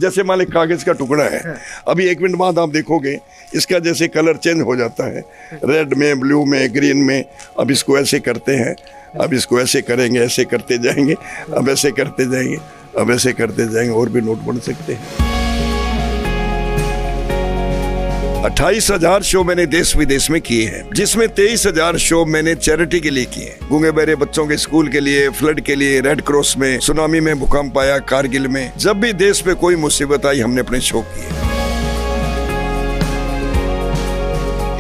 जैसे मान ली कागज का टुकड़ा है, अभी 1 मिनट बाद आप देखोगे इसका जैसे कलर चेंज हो जाता है, रेड में, ब्लू में, ग्रीन में। अब इसको ऐसे करते हैं, अब इसको ऐसे करेंगे, ऐसे करते जाएंगे, अब ऐसे करते जाएंगे, अब ऐसे करते जाएंगे, और भी नोट बन सकते हैं। 28,000 शो मैंने देश विदेश में किए हैं, जिसमें 23,000 शो मैंने चैरिटी के लिए किए। गूंगे बहरे बच्चों के स्कूल के लिए, फ्लड के लिए, रेड क्रॉस में, सुनामी में, भूकंप आया, कारगिल में, जब भी देश पे कोई मुसीबत आई हमने अपने शो किए।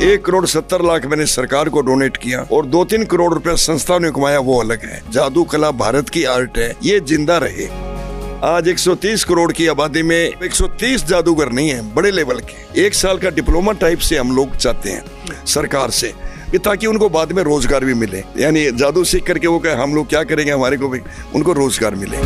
1,70,00,000 मैंने सरकार को डोनेट किया और 2-3 करोड़ रुपया संस्थाओं ने कमाया, वो अलग है। जादू कला भारत की आर्ट है, ये जिंदा रहे। आज 130 करोड़ की आबादी में 130 जादूगर नहीं है, बड़े लेवल के। 1 साल का डिप्लोमा टाइप से हम लोग चाहते हैं सरकार से कि ताकि उनको बाद में रोजगार भी मिले, यानी जादू सीख करके वो कहे हम लोग क्या करेंगे, हमारे को भी उनको रोजगार मिले।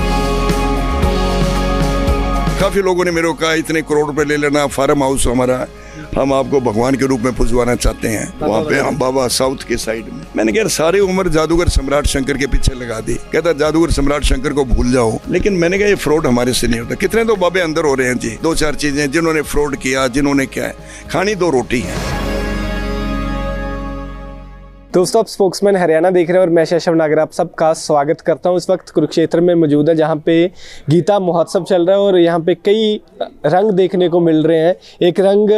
काफी लोगों ने मेरे को कहा इतने करोड़ रुपए ले लेना, फार्म हाउस हमारा, हम आपको भगवान के रूप में पुजवाना चाहते हैं वहाँ पे, हम बाबा साउथ के साइड में। मैंने कहा सारी उम्र जादूगर सम्राट शंकर के पीछे लगा दी। कहता जादूगर सम्राट शंकर को भूल जाओ, लेकिन मैंने कहा ये फ्रॉड हमारे से नहीं होता। कितने तो बाबे अंदर हो रहे हैं जी, 2-4 चीजें जिन्होंने फ्रॉड किया, जिन्होंने क्या है, खानी 2 रोटी है। दोस्तों, आप स्पोक्समैन हरियाणा देख रहे हैं और मैं शैशव नागर आप सबका स्वागत करता हूं। इस वक्त कुरुक्षेत्र में मौजूद है, जहां पे गीता महोत्सव चल रहा है और यहां पे कई रंग देखने को मिल रहे हैं। एक रंग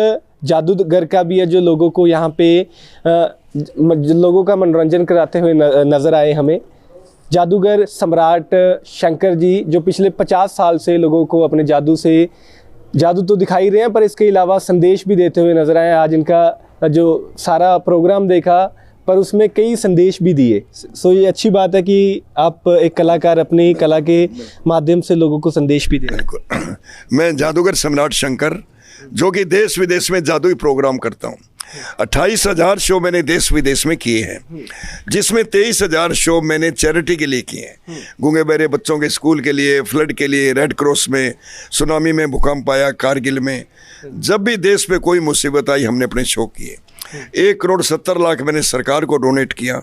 जादूगर का भी है जो लोगों को यहाँ पे लोगों का मनोरंजन कराते हुए नज़र आए हमें। जादूगर सम्राट शंकर जी जो पिछले 50 साल से लोगों को अपने जादू तो दिखाई रहे हैं, पर इसके अलावा संदेश भी देते हुए नजर आए। आज इनका जो सारा प्रोग्राम देखा पर उसमें कई संदेश भी दिए। सो ये अच्छी बात है कि आप एक कलाकार अपनी कला के माध्यम से लोगों को संदेश भी दे रहे हैं। मैं जादूगर सम्राट शंकर जो कि देश विदेश में जादुई प्रोग्राम करता हूँ। 28,000 शो मैंने देश विदेश में किए हैं, जिसमें 23,000 शो मैंने चैरिटी के लिए किए हैं। गूंगे बहरे बच्चों के स्कूल के लिए, फ्लड के लिए, रेड क्रॉस में, सुनामी में, भूकंप आया, कारगिल में, जब भी देश पे कोई मुसीबत आई हमने अपने शो किए। 1,70,00,000 मैंने सरकार को डोनेट किया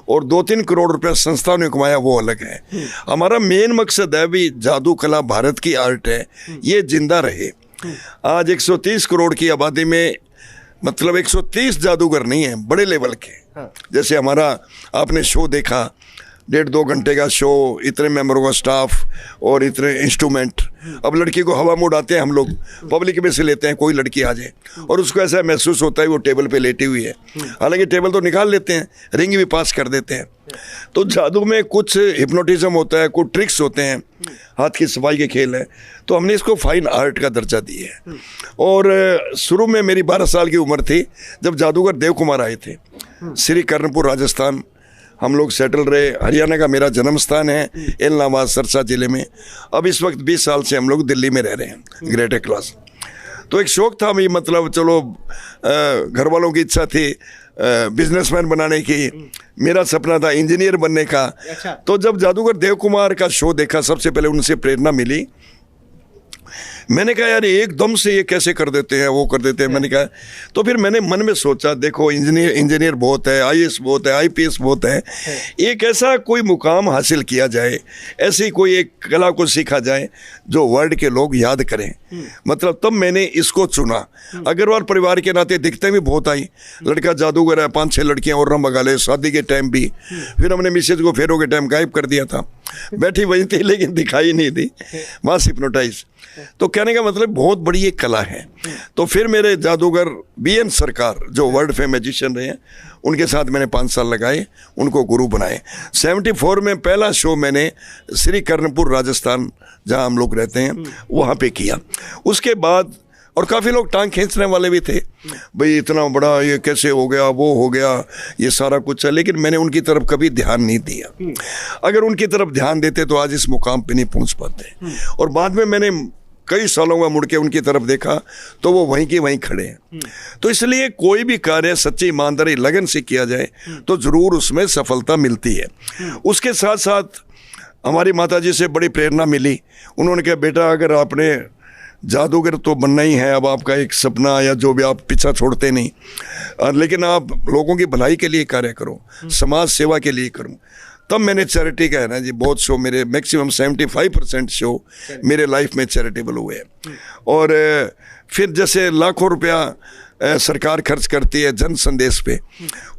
और 2-3 करोड़ रुपया संस्थाओं ने कमाया, वो अलग है। हमारा मेन मकसद है भी जादू कला भारत की आर्ट है, ये जिंदा रहे। आज 130 करोड़ की आबादी में मतलब 130 जादूगर नहीं है, बड़े लेवल के। जैसे हमारा आपने शो देखा, 1.5-2 घंटे का शो, इतने मेंबरों का स्टाफ और इतने इंस्ट्रूमेंट। अब लड़की को हवा में उड़ाते हैं हम लोग, पब्लिक में से लेते हैं, कोई लड़की आ जाए और उसको ऐसा महसूस होता है वो टेबल पे लेटी हुई है, हालांकि टेबल तो निकाल लेते हैं, रिंग भी पास कर देते हैं। तो जादू में कुछ हिप्नोटिज्म होता है, कुछ ट्रिक्स होते हैं, हाथ की सफाई के खेल है। तो हमने इसको फाइन आर्ट का दर्जा दिया है। और शुरू में मेरी 12 साल की उम्र थी जब जादूगर देव कुमार आए थे। श्री कर्णपुर राजस्थान हम लोग सेटल रहे। हरियाणा का मेरा जन्म स्थान है इलाहाबाद सरसा जिले में। अब इस वक्त 20 साल से हम लोग दिल्ली में रह रहे हैं, ग्रेटर क्लास। तो एक शौक था, मतलब चलो घर वालों की इच्छा थी बिजनेसमैन बनाने की, मेरा सपना था इंजीनियर बनने का। तो जब जादूगर देव कुमार का शो देखा, सबसे पहले उनसे प्रेरणा मिली। मैंने कहा यार एकदम से ये कैसे कर देते हैं, वो कर देते हैं। मैंने कहा, तो फिर मैंने मन में सोचा देखो इंजीनियर बहुत है, IAS बहुत है, IPS बहुत है, एक ऐसा कोई मुकाम हासिल किया जाए, ऐसी कोई एक कला को सीखा जाए जो वर्ल्ड के लोग याद करें। मतलब तब मैंने इसको चुना। अग्रवाल परिवार के नाते दिक्कतें भी बहुत आई, लड़का जादूगर है, 5-6 लड़कियां और न भगा ले, शादी के टाइम भी। फिर हमने मिसेज को फेरों के टाइम गायब कर दिया था, बैठी वही थी लेकिन दिखाई नहीं दी, वहाँ हिप्नोटाइज। तो कहने का मतलब बहुत बड़ी एक कला है। तो फिर मेरे जादूगर BN सरकार जो वर्ल्ड फेम मैजिशियन रहे हैं, उनके साथ मैंने 5 साल लगाए, उनको गुरु बनाए। 74 में पहला शो मैंने श्री कर्णपुर राजस्थान जहाँ हम लोग रहते हैं वहाँ पे किया। उसके बाद और काफ़ी लोग टांग खींचने वाले भी थे, भाई इतना बड़ा ये कैसे हो गया, वो हो गया, ये सारा कुछ है। लेकिन मैंने उनकी तरफ कभी ध्यान नहीं दिया। अगर उनकी तरफ ध्यान देते तो आज इस मुकाम पे नहीं पहुंच पाते। और बाद में मैंने कई सालों में मुड़ के उनकी तरफ देखा तो वो वहीं के वहीं खड़े हैं। तो इसलिए कोई भी कार्य सच्ची ईमानदारी लगन से किया जाए तो ज़रूर उसमें सफलता मिलती है। उसके साथ साथ हमारी माताजी से बड़ी प्रेरणा मिली। उन्होंने कहा बेटा अगर आपने जादूगर तो बनना ही है, अब आपका एक सपना या जो भी, आप पीछा छोड़ते नहीं, लेकिन आप लोगों की भलाई के लिए कार्य करो, समाज सेवा के लिए करो, तब मैंने चैरिटी का है ना जी, बहुत शो मेरे मैक्सिमम 75% शो मेरे लाइफ में चैरिटेबल हुए हैं। और फिर जैसे लाखों रुपया सरकार खर्च करती है जन संदेश पे,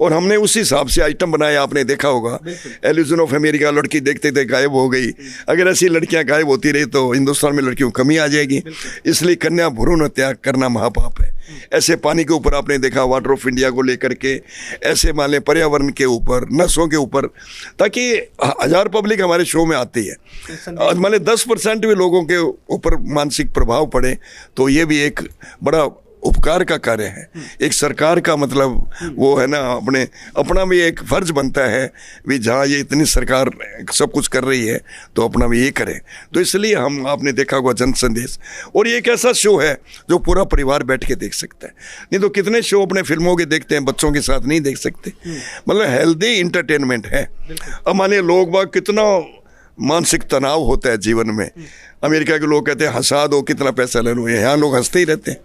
और हमने उस हिसाब से आइटम बनाए। आपने देखा होगा एल्यूजन ऑफ अमेरिका, लड़की देखते थे गायब हो गई। अगर ऐसी लड़कियां गायब होती रही तो हिंदुस्तान में लड़कियों की कमी आ जाएगी, इसलिए कन्या भ्रूण हत्या करना महापाप है। ऐसे पानी के ऊपर आपने देखा वाटर ऑफ इंडिया को लेकर के, ऐसे मान लें पर्यावरण के ऊपर, नसों के ऊपर, ताकि 1000 पब्लिक हमारे शो में आती है, मान लें 10% भी लोगों के ऊपर मानसिक प्रभाव पड़े तो ये भी एक बड़ा उपकार का कार्य है। एक सरकार का मतलब वो है ना, अपना भी एक फर्ज बनता है भी, जहाँ ये इतनी सरकार सब कुछ कर रही है तो अपना भी ये करें। तो इसलिए हम, आपने देखा होगा जन संदेश, और ये एक ऐसा शो है जो पूरा परिवार बैठ के देख सकता है। नहीं तो कितने शो अपने फिल्मों के देखते हैं, बच्चों के साथ नहीं देख सकते। मतलब हेल्दी इंटरटेनमेंट है। अब मानिए लोग बाग कितना मानसिक तनाव होता है जीवन में। अमेरिका के लोग कहते हैं हंसा दो, कितना पैसा ले लो, यहाँ लोग हंसते ही रहते हैं।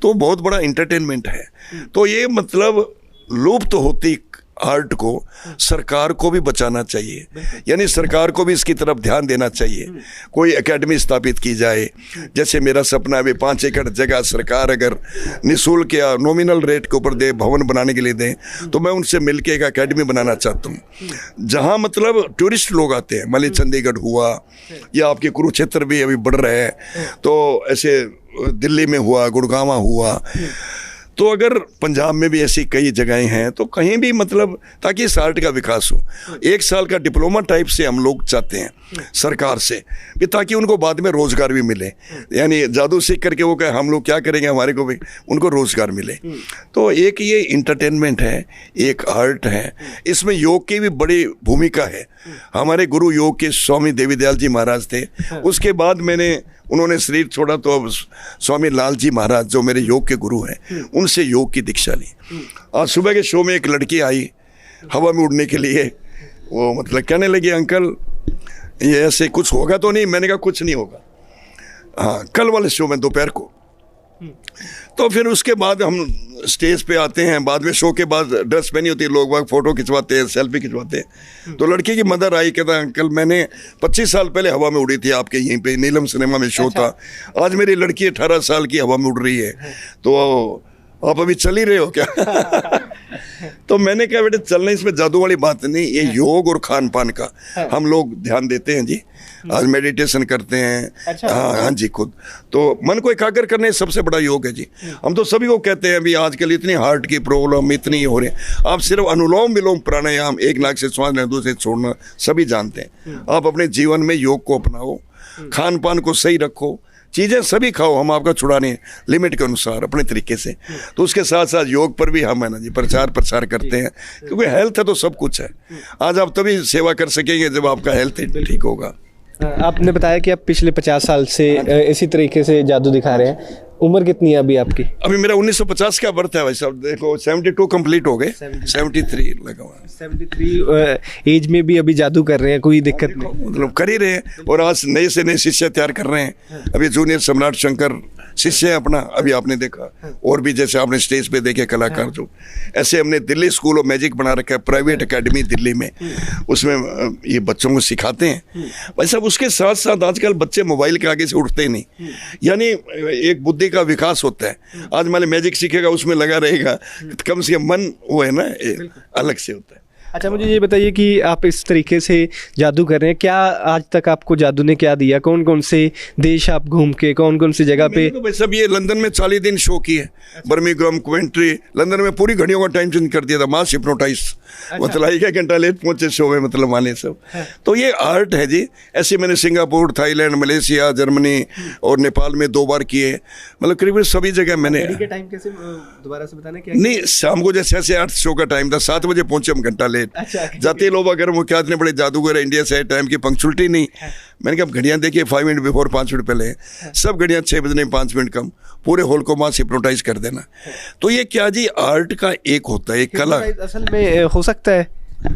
तो बहुत बड़ा इंटरटेनमेंट है। तो ये मतलब लुप्त होती आर्ट को सरकार को भी बचाना चाहिए, यानी सरकार को भी इसकी तरफ ध्यान देना चाहिए। कोई एकेडमी स्थापित की जाए, जैसे मेरा सपना है भी 5 एकड़ जगह सरकार अगर निःशुल्क या नॉमिनल रेट के ऊपर दे, भवन बनाने के लिए दें, तो मैं उनसे मिलकर एक एकेडमी बनाना चाहता हूँ जहाँ मतलब टूरिस्ट लोग आते हैं। मान लीजिए चंडीगढ़ हुआ, या आपके कुरुक्षेत्र भी अभी बढ़ रहे हैं, तो ऐसे दिल्ली में हुआ, गुड़गांव हुआ, तो अगर पंजाब में भी ऐसी कई जगहें हैं तो कहीं भी मतलब, ताकि इस आर्ट का विकास हो। 1 साल का डिप्लोमा टाइप से हम लोग चाहते हैं सरकार से कि ताकि उनको बाद में रोजगार भी मिले, यानी जादू सीख करके वो कहे हम लोग क्या करेंगे, हमारे को भी उनको रोजगार मिले। तो एक ये इंटरटेनमेंट है, एक आर्ट है, इसमें योग की भी बड़ी भूमिका है। हमारे गुरु योग के स्वामी देवीदयाल जी महाराज थे, उसके बाद उन्होंने शरीर छोड़ा तो अब स्वामी लाल जी महाराज जो मेरे योग के गुरु हैं, उनसे योग की दीक्षा ली। आज सुबह के शो में एक लड़की आई हवा में उड़ने के लिए, वो मतलब कहने लगी अंकल ये ऐसे कुछ होगा तो नहीं। मैंने कहा कुछ नहीं होगा, हाँ कल वाले शो में दोपहर को। तो फिर उसके बाद हम स्टेज पे आते हैं, बाद में शो के बाद ड्रेस पहनी होती है, लोग बाग फोटो खिंचवाते हैं, सेल्फी खिंचवाते हैं। तो लड़की की मदर आई, कहता अंकल मैंने 25 साल पहले हवा में उड़ी थी आपके यहीं पे, नीलम सिनेमा में शो था। आज मेरी लड़की 18 साल की हवा में उड़ रही है, तो आप अभी चल ही रहे हो क्या? तो मैंने कहा बेटे चलना, इसमें जादू वाली बात नहीं, ये योग और खान पान का हम लोग ध्यान देते हैं जी। आज मेडिटेशन करते हैं। हाँ जी, खुद तो मन को एकाग्र करने सबसे बड़ा योग है जी। हम तो सभी को कहते हैं अभी आजकल इतनी हार्ट की प्रॉब्लम इतनी हो रही है, आप सिर्फ अनुलोम विलोम प्राणायाम, 1 नाक से श्वास लेना, दूसरे छोड़ना, सभी जानते हैं। आप अपने जीवन में योग को अपनाओ, खान पान को सही रखो, चीज़ें सभी खाओ, हम आपका छुड़ाने लिमिट के अनुसार अपने तरीके से। तो उसके साथ साथ योग पर भी हम है ना जी प्रचार करते हैं, क्योंकि हेल्थ है तो सब कुछ है। आज आप तभी सेवा कर सकेंगे जब आपका हेल्थ ठीक होगा। आपने बताया कि आप पिछले 50 साल से इसी तरीके से जादू दिखा रहे हैं। उम्र कितनी है अभी आपकी? अभी मेरा 1950 का बर्थ है भाई साहब, देखो 72 कंप्लीट हो गए, 73 लगा हुआ है। 73 एज में भी अभी जादू कर रहे हैं, कोई दिक्कत नहीं? मतलब कर ही रहे हैं, और आज नए से नए शिष्य तैयार कर रहे हैं। अभी जूनियर सम्राट शंकर शिष्य है अपना, अभी आपने देखा, और भी जैसे आपने स्टेज पे देखे कलाकार जो, ऐसे हमने दिल्ली स्कूल ऑफ मैजिक बना रखा है, प्राइवेट एकेडमी दिल्ली में, उसमें ये बच्चों को सिखाते हैं भाई साहब। उसके साथ साथ आजकल बच्चे मोबाइल के आगे से उठते नहीं, यानी एक बुद्धि का विकास होता है। आज मान मैजिक सीखेगा, उसमें लगा रहेगा, कम से कम मन वो है ना अलग से होता है। अच्छा, मुझे ये बताइए कि आप इस तरीके से जादू कर रहे हैं, क्या आज तक आपको जादू ने क्या दिया? कौन कौन से देश आप घूम के, कौन कौन सी जगह पे? तो भाई साहब ये लंदन में 40 दिन शो की है, बर्मिंघम, कवेंट्री, लंदन में पूरी घड़ियों का टाइम चेंज कर दिया था, मास हिप्नोटाइज। मतलब 1 घंटा लेट पहुंचे शो में, मतलब माने सब। तो ये आर्ट है जी। ऐसे मैंने सिंगापुर, थाईलैंड, मलेशिया, जर्मनी और नेपाल में 2 बार किए, मतलब करीब सभी जगह मैंने। टाइम कैसे दोबारा से बताना क्या? नहीं, शाम को जैसे 6 से 8 शो का टाइम था, 7 बजे पहुंचे हम, घंटा लेट। जाते लोग अगर वो क्या इतने बड़े जादूगर इंडिया से, टाइम की पंक्चुअलिटी नहीं। मैंने कहा घड़ियां देखिए 5 मिनट बिफोर, 5 मिनट पहले, सब घड़ियां 6 बजने 5 मिनट कम, पूरे हॉल को मास हिप्नोटाइज कर देना। तो ये क्या जी आर्ट का एक होता है, एक कला असल में हो सकता है।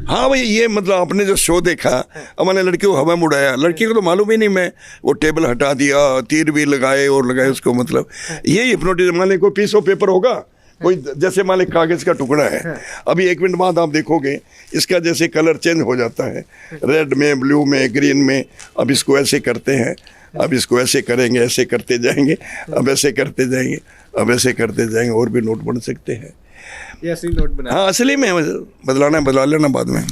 हाँ भाई, ये मतलब आपने जो शो देखा, अब मैंने लड़की को हवा में उड़ाया, लड़की को तो मालूम ही नहीं, मैं वो टेबल हटा दिया, तीर भी लगाए और लगाए उसको, मतलब ये हिप्नोटिज्म। मान लीजिए कोई पीस ऑफ पेपर होगा, कोई जैसे मान ली कागज का टुकड़ा है, अभी 1 मिनट बाद आप देखोगे इसका जैसे कलर चेंज हो जाता है, रेड में, ब्लू में, ग्रीन में। अब इसको ऐसे करते हैं, अब इसको ऐसे करेंगे, ऐसे करते जाएंगे, अब ऐसे करते जाएंगे, अब ऐसे करते जाएंगे, और भी नोट बन सकते हैं। ये असली नोट बना? हाँ, असली में बदलाना है, बदला लेना बाद में।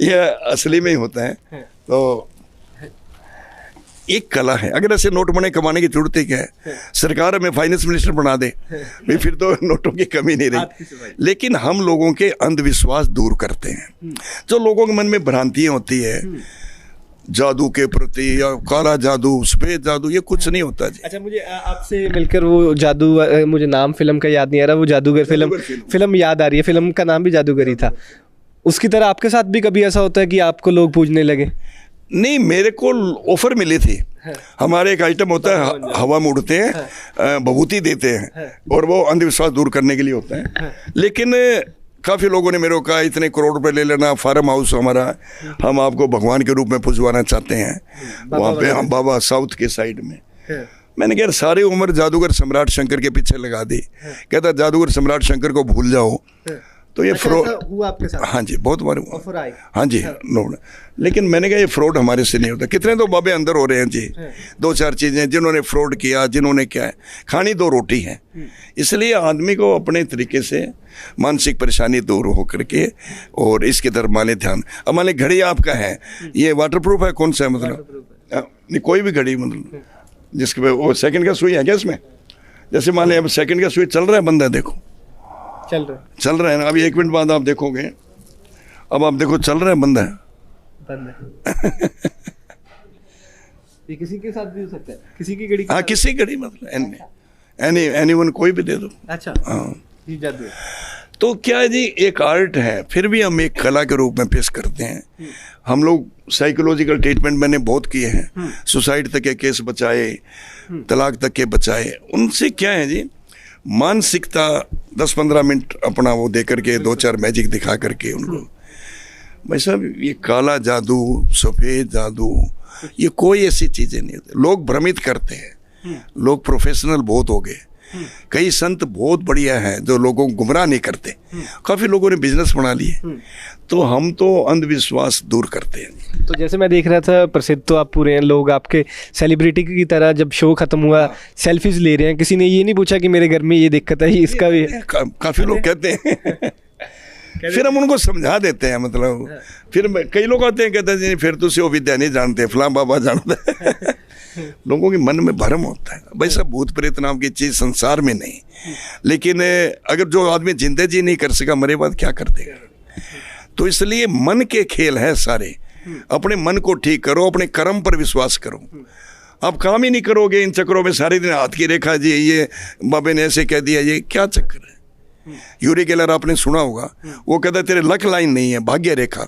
ये असली में ही होता है। तो एक कला है। अगर ऐसे नोट बने, कमाने की जरूरत है क्या है? सरकार हमें फाइनेंस मिनिस्टर बना दे भाई, फिर तो नोटों की कमी नहीं रही। लेकिन हम लोगों के अंधविश्वास दूर करते हैं। जो लोगों के मन में भ्रांतियां होती है जादू के प्रति, या काला जादू, सफेद जादू, ये कुछ नहीं होता जी। अच्छा, मुझे आपसे मिलकर वो जादू, मुझे नाम फिल्म का याद नहीं आ रहा, वो जादूगर फिल्म याद आ रही है। फिल्म का नाम भी जादूगर ही था। उसकी तरह आपके साथ भी कभी ऐसा होता है कि आपको लोग पूजने लगे? नहीं, मेरे को ऑफर मिली थी। हमारे एक आइटम होता है, हवा में उड़ते हैं, भभूति देते हैं, और वो अंधविश्वास दूर करने के लिए होता है। लेकिन काफ़ी लोगों ने मेरे को कहा इतने करोड़ रुपए ले लेना, फार्म हाउस हमारा, हम आपको भगवान के रूप में पुजवाना चाहते हैं वहाँ पे, हम बाबा साउथ के साइड में। मैंने कहा सारी उम्र जादूगर सम्राट शंकर के पीछे लगा दी। कहता जादूगर सम्राट शंकर को भूल जाओ। तो ये फ्रॉड हुआ आपके साथ? हाँ जी, बहुत बार हुआ। ऑफर आई? हाँ जी, नोट। लेकिन मैंने कहा ये फ्रॉड हमारे से नहीं होता। कितने तो बाबे अंदर हो रहे हैं जी, 2-4 चीज़ें जिन्होंने फ्रॉड किया, जिन्होंने क्या है, खानी 2 रोटी है। इसलिए आदमी को अपने तरीके से मानसिक परेशानी दूर हो करके और इसके तरफ माने ध्यान। अब मान ली घड़ी आपका है, ये वाटरप्रूफ है? कौन सा है? मतलब नहीं, कोई भी घड़ी, मतलब जिसके वो सेकंड का सुई है क्या इसमें? जैसे मान ली अब सेकंड का सुई चल रहा है, बंदा देखो चल रहा है ना। अभी 1 मिनट बाद आप देखोगे, अब आप देखो चल रहा है, बंदा है। ये किसी के साथ भी हो सकता है, किसी की घड़ी? हाँ, किसी घड़ी, मतलब एनीवन, कोई भी दे दो। अच्छा, हाँ। ये जादू है। तो क्या है जी, एक आर्ट है, फिर भी हम एक कला के रूप में पेश करते हैं। हम लोग साइकोलॉजिकल ट्रीटमेंट मैंने बहुत किए हैं, सुसाइड तक के केस बचाए, तलाक तक के बचाए। उनसे क्या है जी, मानसिकता 10-15 मिनट अपना वो दे करके 2-4 मैजिक दिखा करके उनको, भाई साहब ये काला जादू, सफ़ेद जादू, ये कोई ऐसी चीज़ें नहीं होती। लोग भ्रमित करते हैं, लोग प्रोफेशनल बहुत हो गए। कई संत बहुत बढ़िया हैं जो लोगों को गुमराह नहीं करते। काफ़ी लोगों ने बिजनेस बना लिए। तो हम तो अंधविश्वास दूर करते हैं। तो जैसे मैं देख रहा था, प्रसिद्ध तो आप पूरे हैं, लोग आपके सेलिब्रिटी की तरह जब शो खत्म हुआ सेल्फीज ले रहे हैं। किसी ने ये नहीं पूछा कि मेरे घर में ये दिक्कत है, इसका भी? काफ़ी लोग कहते हैं। फिर हम उनको समझा देते हैं, मतलब फिर कई लोग आते हैं, कहते हैं फिर तो वो विद्या नहीं जानते, फलां बाबा जानते हैं। लोगों के मन में भ्रम होता है। भाई साहब, भूत प्रेत नाम की चीज़ संसार में नहीं। लेकिन अगर जो आदमी जिंदे जी नहीं कर सका, मरे बाद क्या कर देगा? तो इसलिए मन के खेल है सारे। अपने मन को ठीक करो, अपने कर्म पर विश्वास करो। आप काम ही नहीं करोगे इन चक्रों में, सारे दिन हाथ की रेखा जी, ये बाबे ने ऐसे कह दिया, ये क्या चक्कर है? यूरी गेलर आपने सुना होगा, वो कहता है तेरे लक लाइन नहीं है, भाग्य रेखा।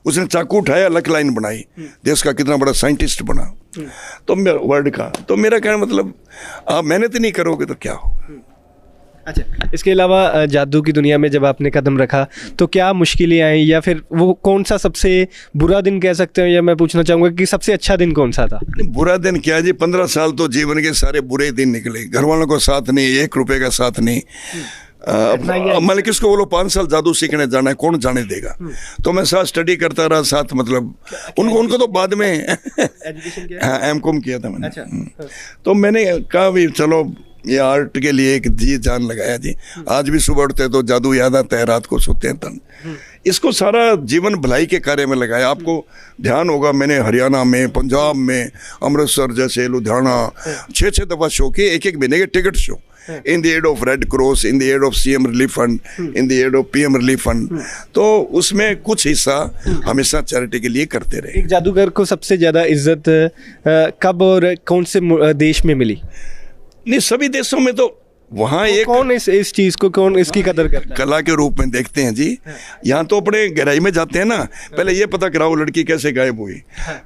उसने चाकू उठाया, लक लाइन बनाई, देश का कितना बड़ा साइंटिस्ट बना। तो वर्ड का, तो मेरा कहना मतलब आप मेहनत नहीं करोगे तो क्या होगा। अच्छा, इसके अलावा जादू की दुनिया में जब आपने कदम रखा तो क्या मुश्किलें आई, या फिर वो कौन सा सबसे बुरा दिन कह सकते हो, या मैं पूछना चाहूँगा कि सबसे अच्छा दिन कौन सा था? बुरा दिन क्या जी, 15 साल तो जीवन के सारे बुरे दिन निकले। घर वालों को साथ नहीं, 1 रुपए का साथ नहीं। मतलब किसको बोलो 5 साल जादू सीखने जाना है, कौन जाने देगा? तो मैं साथ स्टडी करता रहा, साथ मतलब उनको तो बाद में एजुकेशन किया? एमकॉम किया था मैंने। अच्छा। तो मैंने कहा भी चलो ये आर्ट के लिए एक जी जान लगाया जी। आज भी सुबह उठते तो जादू याद आता है, रात को सोते हैं तन। इसको सारा जीवन भलाई के कार्य में लगाया। आपको ध्यान होगा, मैंने हरियाणा में, पंजाब में, अमृतसर जैसे, लुधियाना 6-6 दफ़ा शो किए, 1-1 महीने के ticket show, in the aid of red cross, in the aid of CM relief fund, in the aid of PM relief fund. तो उसमें कुछ हिस्सा हमेशा चैरिटी के लिए करते रहे। एक जादूगर को सबसे ज़्यादा इज्जत कब और कौन से देश में मिली? नहीं, सभी देशों में तो वहाँ एक कौन इस चीज़ को, कौन इसकी कदर करता है? कला के रूप में देखते हैं जी। यहाँ तो अपने गहराई में जाते हैं ना, पहले ये पता कराओ लड़की कैसे गायब हुई।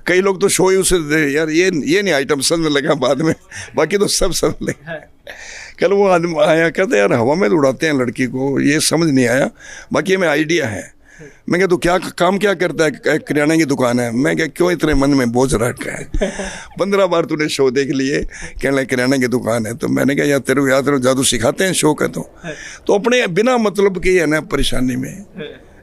कई लोग तो शो ही उसे यार ये नहीं आइटम समझ लगा बाद में, बाकी तो सब समझ लगे। कल वो आदमी आया, कहते यार हवा में उड़ाते हैं लड़की को, ये समझ नहीं आया, बाकी हमें आइडिया है। मैं क्या, तू क्या काम क्या करता है? किराना की दुकान है। मैं क्या, क्यों इतने मन में बोझ रखा है? 15 बार तूने शो देख लिए, कहने लगे किराना की दुकान है। तो मैंने कहा यार तेरे को याद जादू सिखाते हैं शो का, तो अपने बिना मतलब के है ना परेशानी में।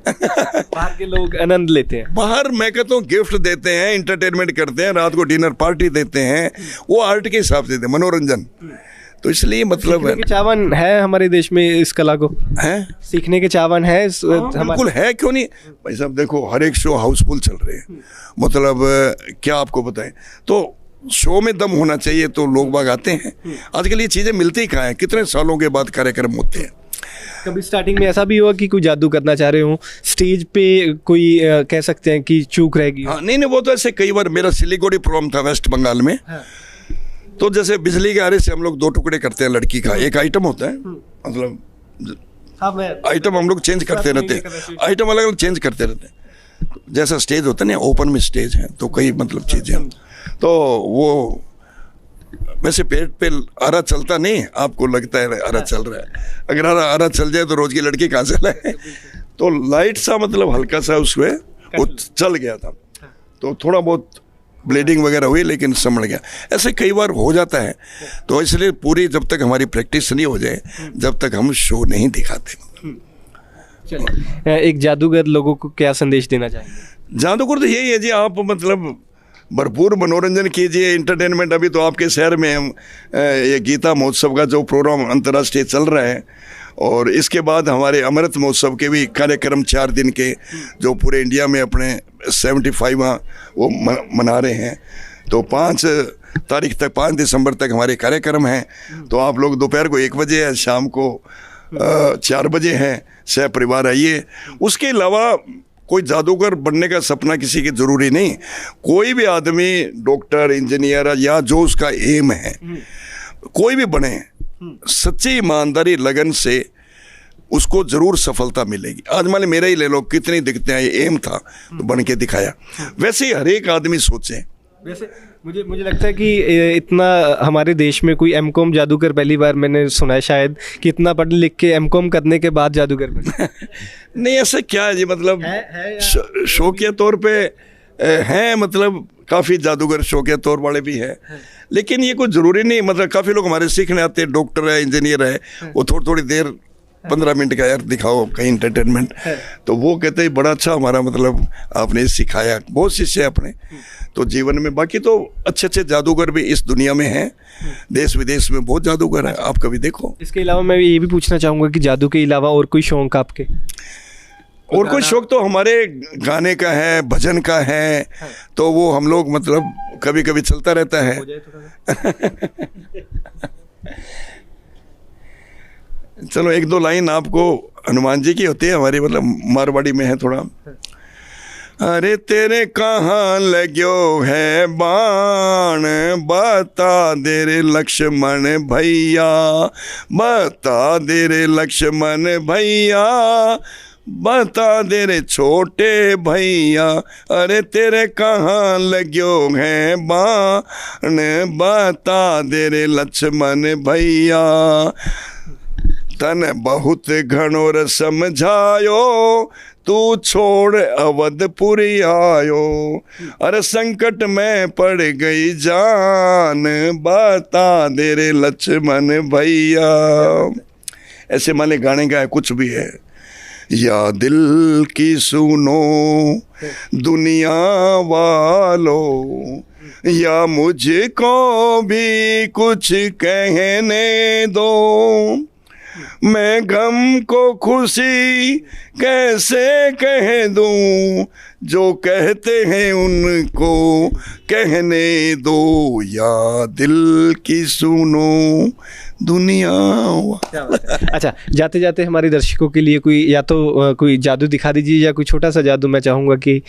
बाहर के लोग आनंद लेते हैं, बाहर मैं कहता हूँ गिफ्ट देते हैं, इंटरटेनमेंट करते हैं, रात को डिनर पार्टी देते हैं, वो आर्ट के हिसाब से देते हैं, मनोरंजन। तो इसलिए मतलब सीखने के चावन है हमारे देश में इस कला को, है सीखने के चावन है बिल्कुल है, क्यों नहीं भाई साहब। देखो हर एक शो हाउसफुल चल रहे हैं, मतलब क्या आपको बताएं, तो शो में दम होना चाहिए तो लोग बाग आते हैं। आजकल ये चीज़ें मिलती ही कहाँ हैं, कितने सालों के बाद कार्यक्रम होते हैं। कभी स्टार्टिंग में ऐसा भी हुआ कि कोई जादू करना चाह रहे हो, स्टेज पे कोई कह सकते हैं कि चूक रहेगी? हाँ नहीं, वो तो ऐसे कई बार, मेरा सिलीगुड़ी प्रोग्राम था वेस्ट बंगाल में। तो जैसे बिजली के आरे से हम लोग 2 टुकड़े करते हैं लड़की का, एक आइटम होता है, मतलब आइटम हम लोग चेंज करते रहते हैं, आइटम अलग अलग चेंज करते रहते हैं। जैसा स्टेज होता है ना, ओपन में स्टेज है तो कई मतलब चीज़ें, तो वो वैसे पेट पे आरा चलता नहीं, आपको लगता है आरा चल रहा है, अगर आरा चल जाए तो रोज की लड़की कहाँ से लाए। तो लाइट सा मतलब हल्का सा उसमें वो चल गया था, तो थोड़ा बहुत ब्लीडिंग वगैरह हुई लेकिन संभल गया। ऐसे कई बार हो जाता है, तो इसलिए पूरी जब तक हमारी प्रैक्टिस नहीं हो जाए जब तक हम शो नहीं दिखाते। चलिए, एक जादूगर लोगों को क्या संदेश देना चाहेंगे? जादूगर तो यही है जी, आप मतलब भरपूर मनोरंजन कीजिए, इंटरटेनमेंट। अभी तो आपके शहर में हम ये गीता महोत्सव का जो प्रोग्राम अंतर्राष्ट्रीय चल रहा है, और इसके बाद हमारे अमृत महोत्सव के भी कार्यक्रम 4 दिन के जो पूरे इंडिया में अपने 75वां वो मना रहे हैं। तो 5 तारीख तक, 5 दिसंबर तक हमारे कार्यक्रम हैं। तो आप लोग दोपहर को 1 बजे है, शाम को 4 बजे हैं, सह परिवार आइए। उसके अलावा कोई जादूगर बनने का सपना किसी के जरूरी नहीं, कोई भी आदमी डॉक्टर, इंजीनियर या जो उसका एम है, कोई भी बने, सच्ची ईमानदारी लगन से उसको जरूर सफलता मिलेगी। आज मान मेरा ही ले लो, कितनी दिक्कतें आई, एम था तो बन के दिखाया। वैसे ही हर एक आदमी सोचे। वैसे मुझे लगता है कि इतना हमारे देश में कोई एमकॉम जादूगर पहली बार मैंने सुना है शायद, कि इतना पढ़ लिख के एमकॉम करने के बाद जादूगर बने। नहीं ऐसा क्या है जी, मतलब शौकिया तौर पे हैं, मतलब काफ़ी जादूगर शौकिया तौर वाले भी हैं, लेकिन ये कोई ज़रूरी नहीं। मतलब काफ़ी लोग हमारे सीखने आते हैं, डॉक्टर है, इंजीनियर है, वो थोड़ी देर 15 मिनट का यार दिखाओ कहीं इंटरटेनमेंट, तो वो कहते हैं बड़ा अच्छा हमारा मतलब आपने सिखाया। बहुत शिष्य है अपने तो जीवन में। बाकी तो अच्छे अच्छे जादूगर भी इस दुनिया में हैं, देश विदेश में बहुत जादूगर हैं, आप कभी देखो। इसके अलावा मैं ये भी पूछना चाहूँगा कि जादू के अलावा और कोई शौक आपके? और कोई शौक तो हमारे गाने का है, भजन का है, तो वो हम लोग मतलब कभी कभी चलता रहता है। चलो 1-2 लाइन आपको हनुमान जी की होती है, हमारी मतलब मारवाड़ी में है थोड़ा। अरे तेरे कहाँ लग्यो है बाण, बता दे रे लक्ष्मण भैया, बता दे रे लक्ष्मण भैया, बता दे रे छोटे भैया। अरे तेरे कहाँ लग्यो है बाण, बता दे रे लक्ष्मण भैया। तन बहुत घनोर समझायो, तू छोड़ अवधपुरी आयो। अरे संकट में पड़ गई जान, बता दे रे लक्ष्मण भैया। ऐसे माने गाने का है, कुछ भी है। या दिल की सुनो दुनिया वालों, या मुझको भी कुछ कहने दो, मैं गम को खुशी कैसे कह दूं, जो कहते हैं उनको कहने दो। या दिल की सुनो दुनिया। अच्छा, जाते जाते हमारे दर्शकों के लिए कोई या तो कोई जादू दिखा दीजिए, या कोई छोटा सा जादू मैं चाहूँगा कि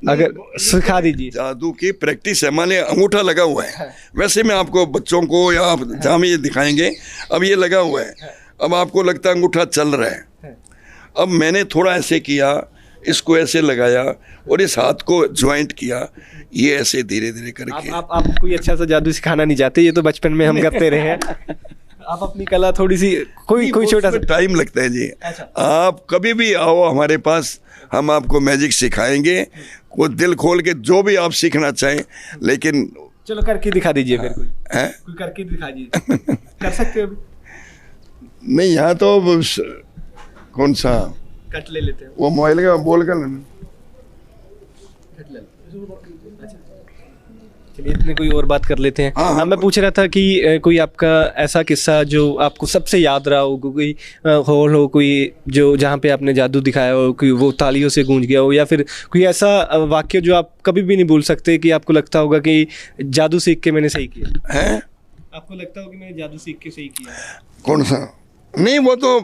अगर सिखा दीजिए। जादू की प्रैक्टिस है, माने अंगूठा लगा हुआ है, वैसे में आपको बच्चों को या जहाँ में ये दिखाएंगे, अब ये लगा हुआ है, अब आपको लगता है अंगूठा चल रहा है। अब मैंने थोड़ा ऐसे किया, इसको ऐसे लगाया और इस हाथ को ज्वाइंट किया, ये ऐसे धीरे धीरे करके। आप कोई अच्छा सा जादू सिखाना नहीं चाहते? ये तो बचपन में हम करते रहे हैं। आप अपनी कला थोड़ी सी कोई छोटा सा। टाइम लगता है जी। आप कभी भी आओ हमारे पास, हम आपको मैजिक सिखाएंगे, वो दिल खोल के जो भी आप सीखना चाहें। लेकिन चलो करके दिखा दीजिए फिर हैं? कोई करके दिखा दीजिए। कर सकते हो अभी? नहीं, यहाँ तो कौन सा कट ले लेते हैं। वो मोबाइल का बोल कर लेना। चलिए इतने कोई और बात कर लेते हैं। हाँ, हाँ, मैं पूछ रहा था कि कोई आपका ऐसा किस्सा जो आपको सबसे याद रहा हो, कोई हॉल हो कोई जो जहाँ पे आपने जादू दिखाया हो, कोई वो तालियों से गूंज गया हो, या फिर कोई ऐसा वाक्य जो आप कभी भी नहीं भूल सकते कि आपको लगता होगा कि जादू सीख के मैंने सही किया है? आपको लगता हो कि मैंने जादू सीख के सही किया? कौन सा? नहीं, वो तो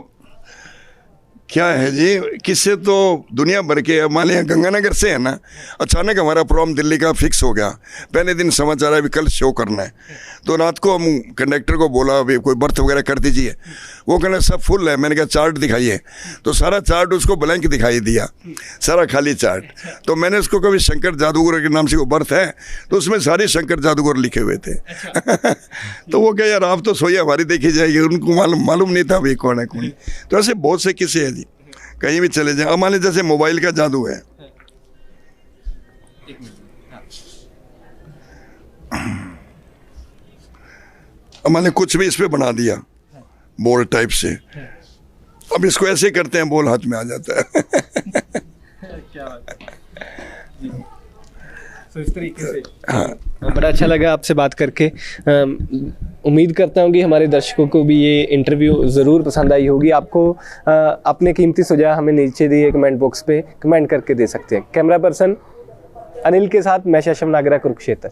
क्या है जी, किससे तो दुनिया भर के, मान लिया गंगानगर से है ना, अचानक हमारा प्रोग्राम दिल्ली का फिक्स हो गया। पहले दिन समाचार अभी कल शो करना है, तो रात को हम कंडक्टर को बोला अभी कोई बर्थ वगैरह कर दीजिए। वो कहना सब फुल है। मैंने कहा चार्ट दिखाइए, तो सारा चार्ट उसको ब्लैंक दिखाई दिया, सारा खाली चार्ट। तो मैंने उसको कभी शंकर जादूगर के नाम से वो बर्थ है, तो उसमें सारे शंकर जादूगर लिखे हुए थे। तो वो क्या यार, आप तो सोइए हमारी देखी जाएगी, उनको मालूम नहीं था भाई कौन है कौन। तो ऐसे बहुत से किस्से हैं जी, कहीं भी चले जाए। हमारे जैसे मोबाइल का जादू है, हमने कुछ भी इस पे बना दिया बॉल टाइप से, अब इसको ऐसे करते हैं बॉल हाथ में आ जाता है। क्या बात है। तो इस तरीके से बड़ा अच्छा लगा आपसे बात करके। उम्मीद करता हूँ कि हमारे दर्शकों को भी ये इंटरव्यू ज़रूर पसंद आई होगी। आपको अपने कीमती सुझाव हमें नीचे दिए कमेंट बॉक्स पे कमेंट करके दे सकते हैं। कैमरा पर्सन अनिल के साथ मैं शशम नागरा, कुरुक्षेत्र।